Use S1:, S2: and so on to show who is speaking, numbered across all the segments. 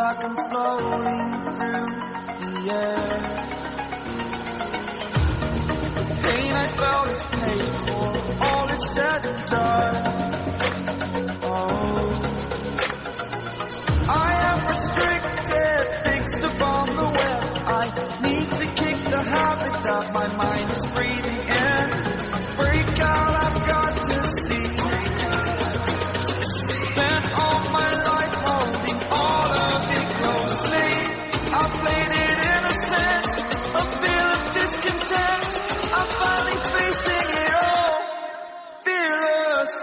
S1: like I'm floating through the air. The pain I felt is paid for, all is said and done. Oh, I am restricted, fixed upon the web. I need to kick the habit that my mind is breathing in. Break out, I've got to see. Spent all my life holding all of it closely. I played it innocent, a feel of discontent. I'm finally facing it all, fearless.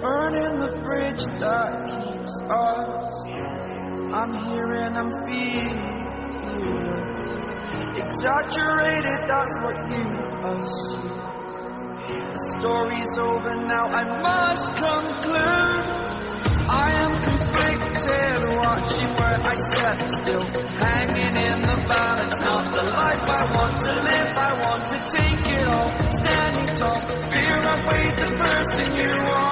S1: Burning the bridge that keeps us. I'm here and I'm feeling exaggerated, that's what you assume. The story's over now, I must conclude. I am conflicted, watching where I step still, hanging in the balance. Not the life I want to live, I want to take it all. Standing tall, fear I've weighed the person you are.